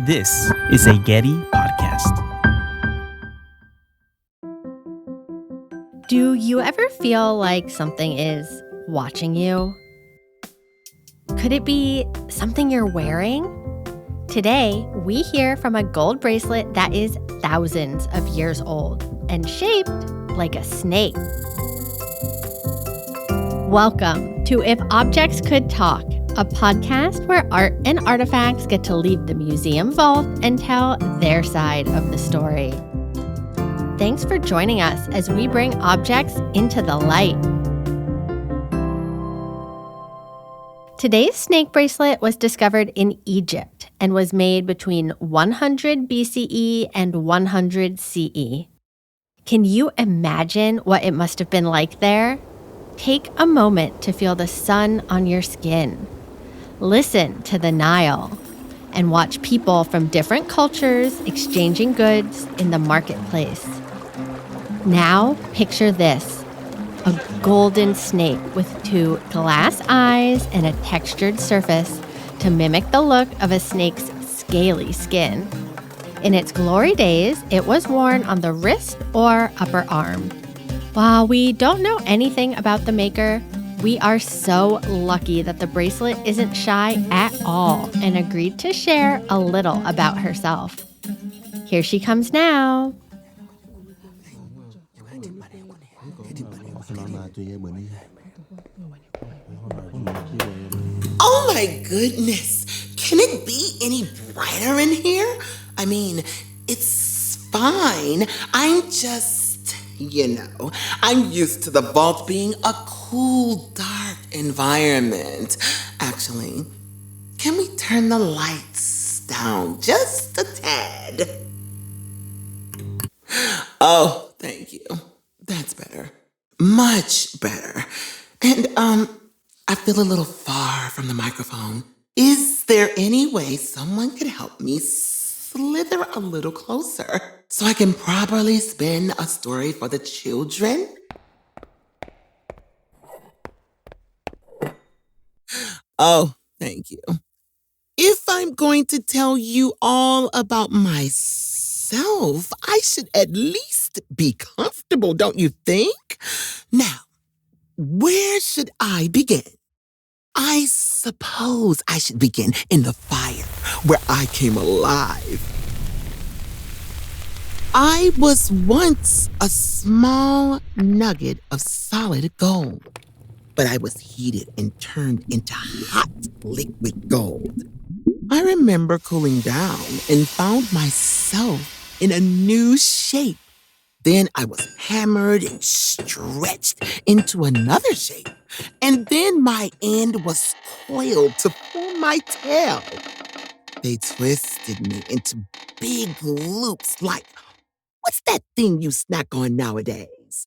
This is a Getty podcast. Do you ever feel like something is watching you? Could it be something you're wearing? Today, we hear from a gold bracelet that is thousands of years old and shaped like a snake. Welcome to If Objects Could Talk, a podcast where art and artifacts get to leave the museum vault and tell their side of the story. Thanks for joining us as we bring objects into the light. Today's snake bracelet was discovered in Egypt and was made between 100 BCE and 100 CE. Can you imagine what it must have been like there? Take a moment to feel the sun on your skin. Listen to the Nile and watch people from different cultures exchanging goods in the marketplace. Now, picture this, a golden snake with two glass eyes and a textured surface to mimic the look of a snake's scaly skin. In its glory days, it was worn on the wrist or upper arm. While we don't know anything about the maker, we are so lucky that the bracelet isn't shy at all and agreed to share a little about herself. Here she comes now. Oh my goodness, can it be any brighter in here? I mean, it's fine. I'm used to the vault being a cool, dark environment. Actually, can we turn the lights down just a tad? Oh, thank you. That's better. Much better. And, I feel a little far from the microphone. Is there any way someone could help me slither a little closer so I can properly spin a story for the children? Oh, thank you. If I'm going to tell you all about myself, I should at least be comfortable, don't you think? Now, where should I begin? I suppose I should begin in the fire, where I came alive. I was once a small nugget of solid gold, but I was heated and turned into hot liquid gold. I remember cooling down and found myself in a new shape. Then I was hammered and stretched into another shape. And then my end was coiled to form my tail. They twisted me into big loops like, what's that thing you snack on nowadays?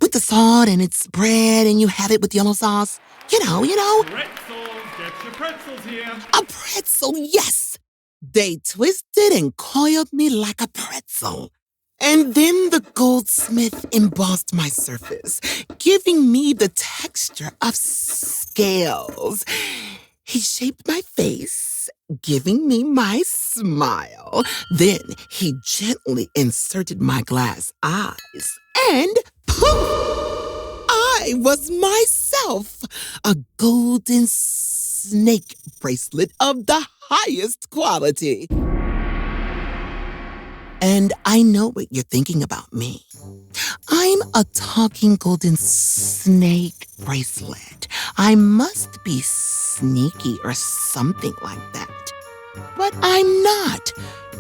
With the salt and it's bread and you have it with yellow sauce. You know. Pretzels, get your pretzels here. A pretzel, yes. They twisted and coiled me like a pretzel. And then the goldsmith embossed my surface, giving me the texture of scales. He shaped my face, giving me my smile. Then he gently inserted my glass eyes, and poof! I was myself, a golden snake bracelet of the highest quality. And I know what you're thinking about me. I'm a talking golden snake bracelet. I must be sneaky or something like that. But I'm not.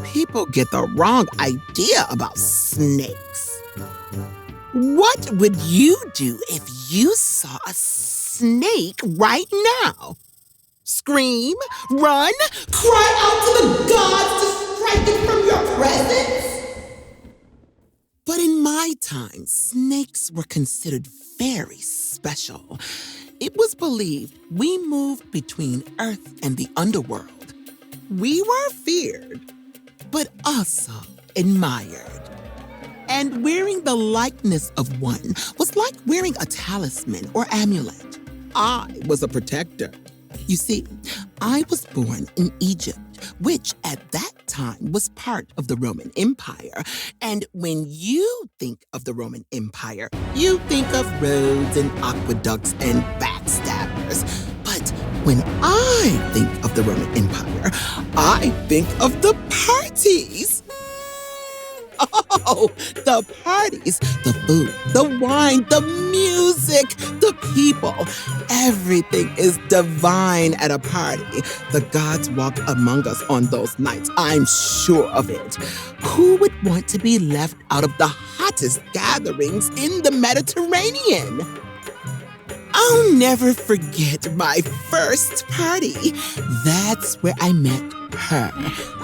People get the wrong idea about snakes. What would you do if you saw a snake right now? Scream, run, cry out to the gods to strike it from your presence? But in my time, snakes were considered very special. It was believed we moved between Earth and the underworld. We were feared, but also admired. And wearing the likeness of one was like wearing a talisman or amulet. I was a protector. You see, I was born in Egypt, which at that time was part of the Roman Empire. And when you think of the Roman Empire, you think of roads and aqueducts and backstabbers. But when I think of the Roman Empire, I think of the parties. Oh, the parties, the food, the wine, the music, the people. Everything is divine at a party. The gods walk among us on those nights, I'm sure of it. Who would want to be left out of the hottest gatherings in the Mediterranean? I'll never forget my first party. That's where I met her,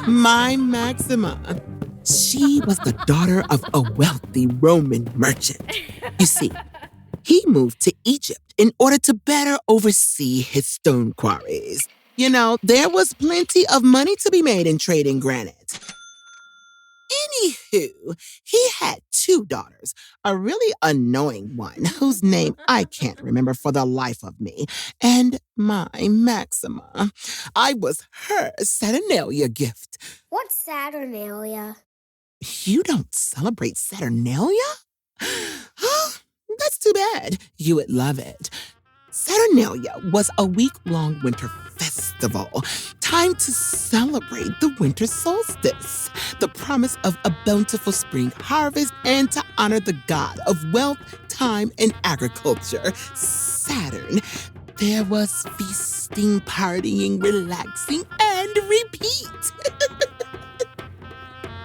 my Maxima. She was the daughter of a wealthy Roman merchant. You see, he moved to Egypt in order to better oversee his stone quarries. You know, there was plenty of money to be made in trading granite. Anywho, he had 2 daughters, a really annoying one whose name I can't remember for the life of me, and my Maxima. I was her Saturnalia gift. What's Saturnalia? You don't celebrate Saturnalia? Oh, that's too bad. You would love it. Saturnalia was a week-long winter festival. Time to celebrate the winter solstice, the promise of a bountiful spring harvest, and to honor the god of wealth, time, and agriculture, Saturn. There was feasting, partying, relaxing, and repeat.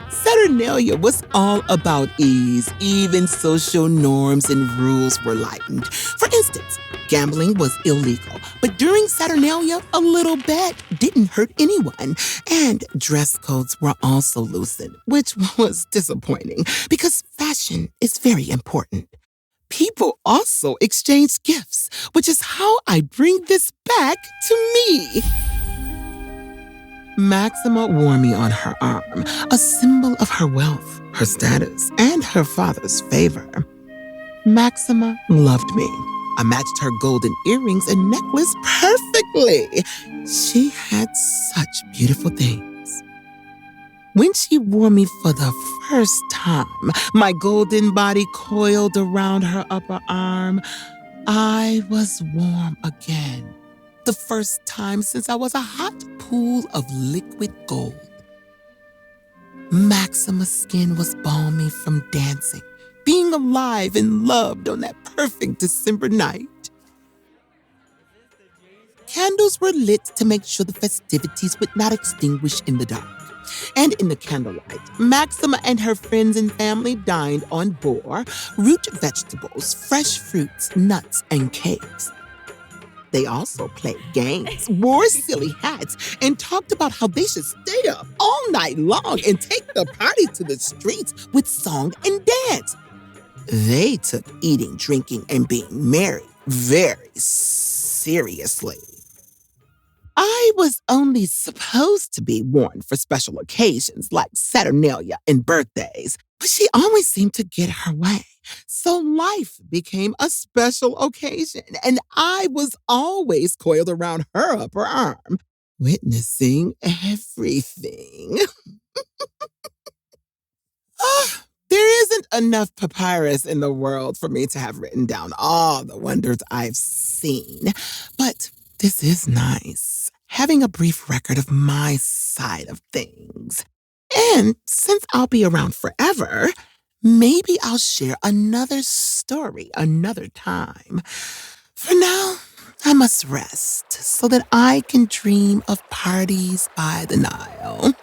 Saturnalia was all about ease. Even social norms and rules were lightened. For instance, gambling was illegal, but during Saturnalia, a little bet didn't hurt anyone. And dress codes were also loosened, which was disappointing because fashion is very important. People also exchanged gifts, which is how I bring this back to me. Maxima wore me on her arm, a symbol of her wealth, her status, and her father's favor. Maxima loved me. I matched her golden earrings and necklace perfectly. She had such beautiful things. When she wore me for the first time, my golden body coiled around her upper arm, I was warm again. The first time since I was a hot pool of liquid gold. Maxima's skin was balmy from dancing, being alive and loved on that perfect December night. Candles were lit to make sure the festivities would not extinguish in the dark. And in the candlelight, Maxima and her friends and family dined on boar, root vegetables, fresh fruits, nuts, and cakes. They also played games, wore silly hats, and talked about how they should stay up all night long and take the party to the streets with song and dance. They took eating, drinking, and being merry very seriously. I was only supposed to be worn for special occasions like Saturnalia and birthdays, but she always seemed to get her way. So life became a special occasion, and I was always coiled around her upper arm, witnessing everything. There isn't enough papyrus in the world for me to have written down all the wonders I've seen, but this is nice, having a brief record of my side of things. And since I'll be around forever, maybe I'll share another story another time. For now, I must rest so that I can dream of parties by the Nile.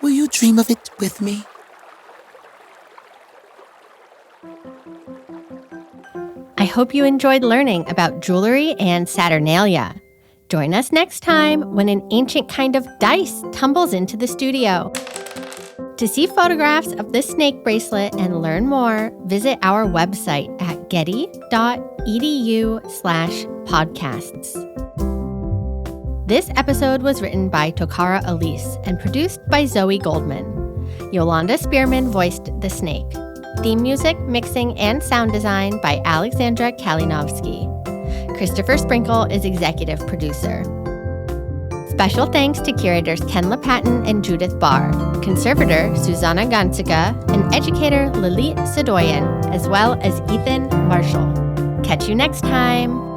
Will you dream of it with me? I hope you enjoyed learning about jewelry and Saturnalia. Join us next time when an ancient kind of dice tumbles into the studio. To see photographs of the snake bracelet and learn more, visit our website at getty.edu/podcasts. This episode was written by Tokara Elise and produced by Zoe Goldman. Yolanda Spearman voiced the snake. Theme music, mixing, and sound design by Alexandra Kalinowski. Christopher Sprinkle is executive producer. Special thanks to curators Ken LaPatin and Judith Barr, conservator Susanna Gansica, and educator Lilit Sadoyan, as well as Ethan Marshall. Catch you next time.